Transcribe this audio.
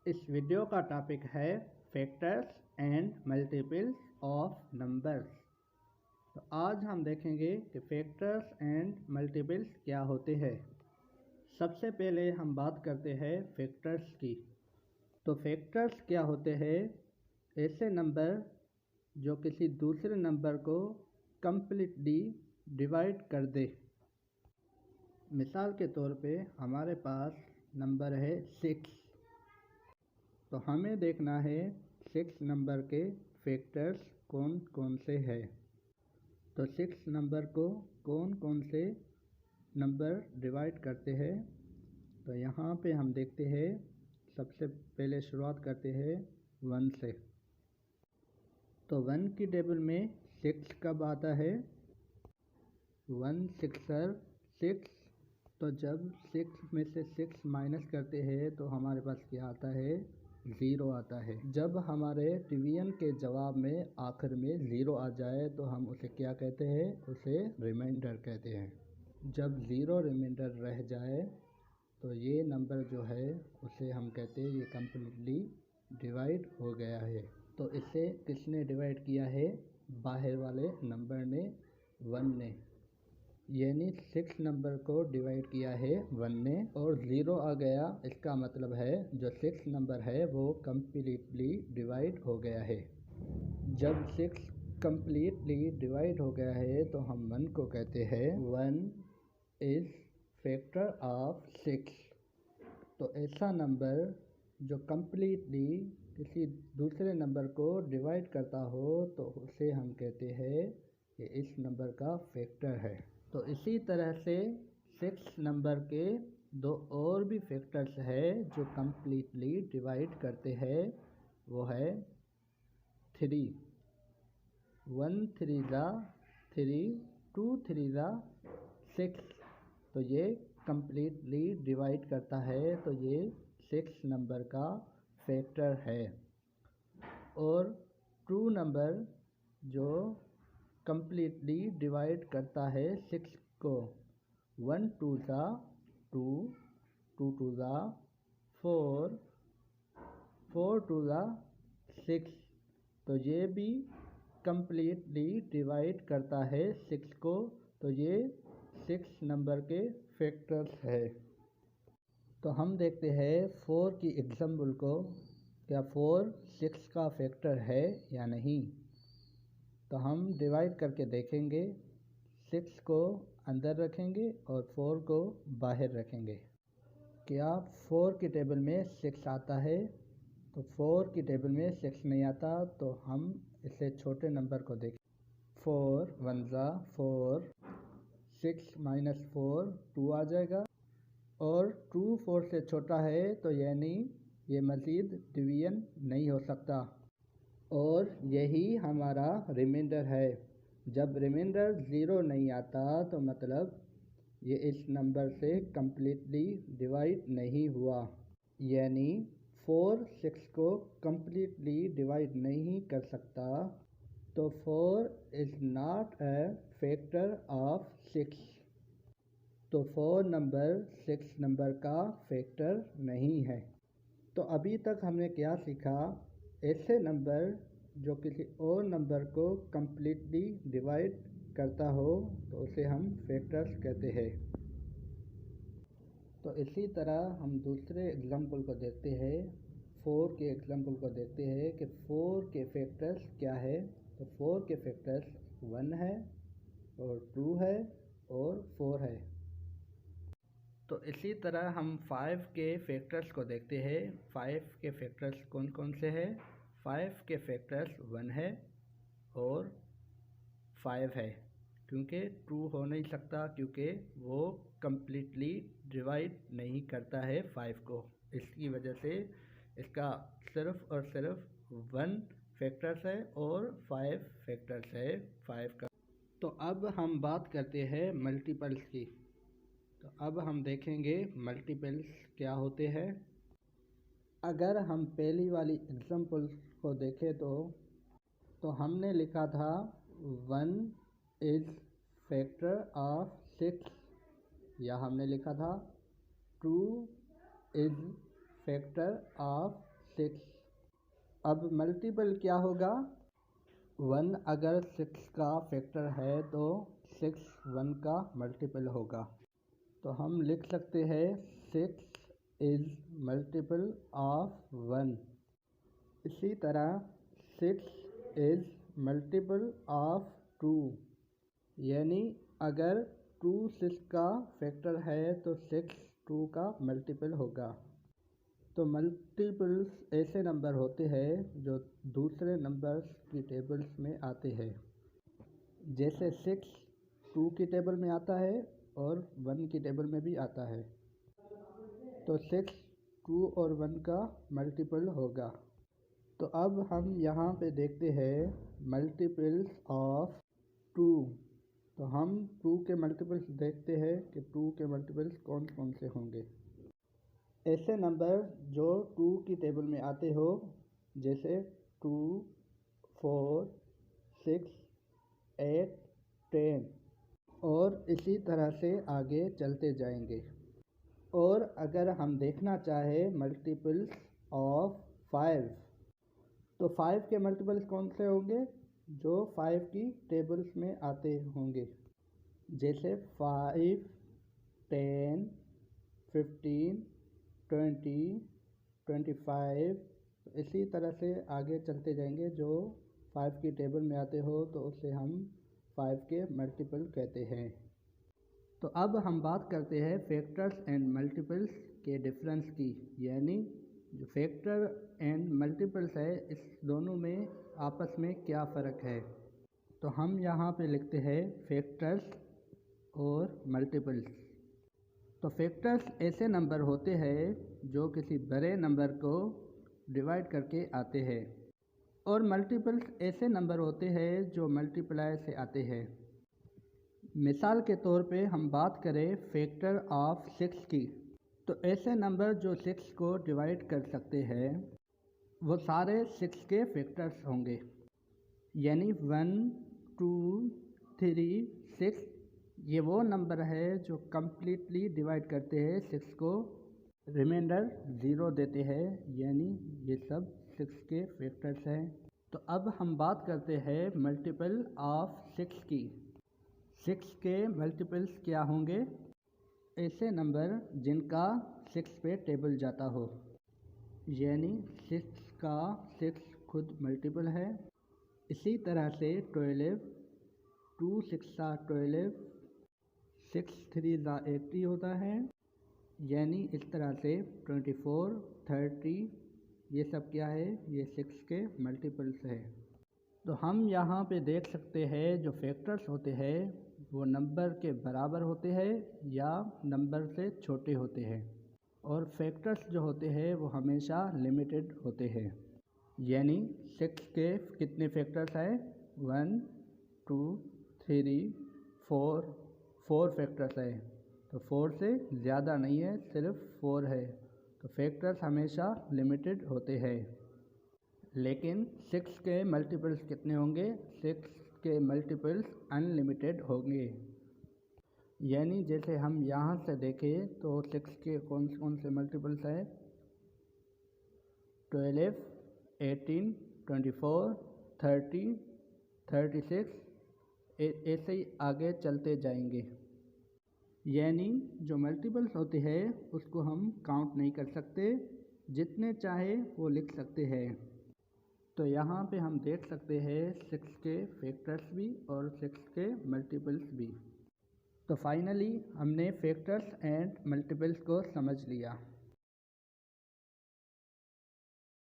इस वीडियो का टॉपिक है factors and multiples of numbers. तो आज हम देखेंगे कि फैक्टर्स एंड मल्टीपल्स क्या होते हैं। सबसे पहले हम बात करते हैं फैक्टर्स की। तो फैक्टर्स क्या होते हैं? ऐसे नंबर जो किसी दूसरे नंबर को कंप्लीटली डिवाइड कर दे। मिसाल के तौर पे हमारे पास नंबर है 6। तो हमें देखना है 6 नंबर के फैक्टर्स कौन कौन से हैं। तो 6 नंबर को कौन कौन से नंबर डिवाइड करते हैं, तो यहाँ पे हम देखते हैं। सबसे पहले शुरुआत करते हैं 1 से। तो 1 की टेबल में 6 कब आता है? 1 6 6। तो जब 6 में से 6 माइनस करते हैं तो हमारे पास क्या आता है? 0 आता है। जब हमारे डिवीजन के जवाब में आखिर में 0 आ जाए तो हम उसे क्या कहते हैं? उसे रिमाइंडर कहते हैं। जब 0 रिमाइंडर रह जाए तो ये नंबर जो है उसे हम कहते हैं ये कम्प्लीटली डिवाइड हो गया है। तो इसे किसने डिवाइड किया है? बाहर वाले नंबर ने, 1 ने। यानी 6 नंबर को डिवाइड किया है 1 ने और 0 आ गया। इसका मतलब है जो 6 नंबर है वो कम्प्लीटली डिवाइड हो गया है। जब 6 कम्प्लीटली डिवाइड हो गया है तो हम 1 को कहते हैं 1 इज़ फैक्टर ऑफ 6। तो ऐसा नंबर जो कम्प्लीटली किसी दूसरे नंबर को डिवाइड करता हो तो उसे हम कहते हैं कि इस नंबर का फैक्टर है। तो इसी तरह से 6 नंबर के 2 और भी फैक्टर्स है जो कम्प्लीटली डिवाइड करते हैं। वो है 3। 1 3 ज़ा 3, 2 3 ज़ा 6। तो ये कम्प्लीटली डिवाइड करता है, तो ये 6 नंबर का फैक्टर है। और 2 नंबर जो कम्प्लीटली डिवाइड करता है 6 को, 1 2 ज़ा 2, 2 2 ज़ा 4, 4 2 ज़ा 6। तो ये भी कम्प्लीटली डिवाइड करता है 6 को। तो ये 6 नंबर के फैक्टर्स है। तो हम देखते हैं 4 की एग्जाम्पल को। क्या 4 6 का फैक्टर है या नहीं? तो हम डिवाइड करके देखेंगे। 6 को अंदर रखेंगे और 4 को बाहर रखेंगे। क्या 4 की टेबल में 6 आता है? तो 4 की टेबल में 6 नहीं आता। तो हम इसे छोटे नंबर को देखें। 4 1 ज़ा 4, 6 माइनस 4 2 आ जाएगा। और 2 4 से छोटा है तो यानी ये मज़ीद डिवीजन नहीं हो सकता। और यही हमारा रिमाइंडर है। जब रिमाइंडर 0 नहीं आता तो मतलब ये इस नंबर से कम्प्लीटली डिवाइड नहीं हुआ। यानी 4 6 को कम्प्लीटली डिवाइड नहीं कर सकता। तो 4 is not a factor of 6। तो 4 नंबर 6 नंबर का फैक्टर नहीं है। तो अभी तक हमने क्या सीखा? ऐसे नंबर जो किसी और नंबर को कम्प्लीटली डिवाइड करता हो तो उसे हम फैक्टर्स कहते हैं। तो इसी तरह हम दूसरे एग्जाम्पल को देखते हैं। 4 के एग्जाम्पल को देखते हैं कि 4 के फैक्टर्स क्या है। तो 4 के फैक्टर्स 1 है और 2 है और 4 है। तो इसी तरह हम 5 के फैक्टर्स को देखते हैं। 5 के फैक्टर्स कौन कौन से हैं? 5 के फैक्टर्स 1 है और 5 है। क्योंकि 2 हो नहीं सकता, क्योंकि वो कम्प्लीटली डिवाइड नहीं करता है 5 को। इसकी वजह से इसका सिर्फ और सिर्फ 1 फैक्टर्स है और 5 फैक्टर्स है 5 का। तो अब हम बात करते हैं मल्टीपल्स की। तो अब हम देखेंगे मल्टीपल्स क्या होते हैं। अगर हम पहली वाली एग्जाम्पल को देखें तो हमने लिखा था 1 इज़ फैक्टर ऑफ 6, या हमने लिखा था 2 इज़ फैक्टर ऑफ 6। अब मल्टीपल क्या होगा? 1 अगर 6 का फैक्टर है तो 6 1 का मल्टीपल होगा। तो हम लिख सकते हैं 6 इज़ मल्टीपल ऑफ 1। इसी तरह 6 इज़ मल्टीपल ऑफ 2, यानी अगर 2 6 का फैक्टर है तो 6 2 का मल्टीपल होगा। तो मल्टीपल्स ऐसे नंबर होते हैं जो दूसरे नंबर्स की टेबल्स में आते हैं। जैसे 6 2 की टेबल में आता है और 1 की टेबल में भी आता है। तो 6 2 और 1 का मल्टीपल होगा। तो अब हम यहाँ पे देखते हैं मल्टीपल्स ऑफ 2। तो हम 2 के मल्टीपल्स देखते हैं कि 2 के मल्टीपल्स कौन कौन से होंगे। ऐसे नंबर जो 2 की टेबल में आते हो, जैसे 2 4 6 8 10, और इसी तरह से आगे चलते जाएंगे। और अगर हम देखना चाहें मल्टीपल्स ऑफ 5, तो 5 के मल्टीपल्स कौन से होंगे? जो 5 की टेबल्स में आते होंगे, जैसे 5 10 15 20 25। तो इसी तरह से आगे चलते जाएंगे। जो 5 की टेबल में आते हो तो उसे हम 5 के मल्टीपल कहते हैं। तो अब हम बात करते हैं फैक्टर्स एंड मल्टीपल्स के डिफरेंस की, यानी जो फैक्टर एंड मल्टीपल्स है इस दोनों में आपस में क्या फ़र्क है। तो हम यहाँ पे लिखते हैं फैक्टर्स और मल्टीपल्स। तो फैक्टर्स ऐसे नंबर होते हैं जो किसी बड़े नंबर को डिवाइड करके आते हैं, और मल्टीपल्स ऐसे नंबर होते हैं जो मल्टीप्लाई से आते हैं। मिसाल के तौर पे हम बात करें फैक्टर ऑफ 6 की, तो ऐसे नंबर जो 6 को डिवाइड कर सकते हैं वो सारे 6 के फैक्टर्स होंगे, यानी 1 2 3 6। ये वो नंबर है जो कम्प्लीटली डिवाइड करते हैं 6 को, रिमाइंडर 0 देते हैं, यानी ये सब 6 के फैक्टर्स हैं। तो अब हम बात करते हैं मल्टीपल ऑफ 6 की। 6 के मल्टीपल्स क्या होंगे? ऐसे नंबर जिनका 6 पे टेबल जाता हो, यानी 6 का 6 खुद मल्टीपल है। इसी तरह से 12 2 6 12, 6 3 80 होता है, यानी इस तरह से 24 30, ये सब क्या है? ये 6 के मल्टीपल्स है। तो हम यहाँ पे देख सकते हैं जो फैक्टर्स होते हैं वो नंबर के बराबर होते हैं या नंबर से छोटे होते हैं, और फैक्टर्स जो होते हैं वो हमेशा लिमिटेड होते हैं। यानी 6 के कितने फैक्टर्स हैं? 1 2 3 4 फैक्टर्स हैं। तो 4 से ज़्यादा नहीं है, सिर्फ 4 है। तो फैक्टर्स हमेशा लिमिटेड होते हैं। लेकिन 6 के मल्टीपल्स कितने होंगे? 6 के मल्टीपल्स अनलिमिटेड होंगे। यानी जैसे हम यहाँ से देखें तो 6 के कौन कौन से मल्टीपल्स हैं? 12 18 24 30 36, ऐसे ही आगे चलते जाएंगे। यानी जो मल्टीपल्स होते हैं उसको हम काउंट नहीं कर सकते, जितने चाहे वो लिख सकते हैं। तो यहाँ पे हम देख सकते हैं 6 के फैक्टर्स भी और 6 के मल्टीपल्स भी। तो फाइनली हमने फैक्टर्स एंड मल्टीपल्स को समझ लिया।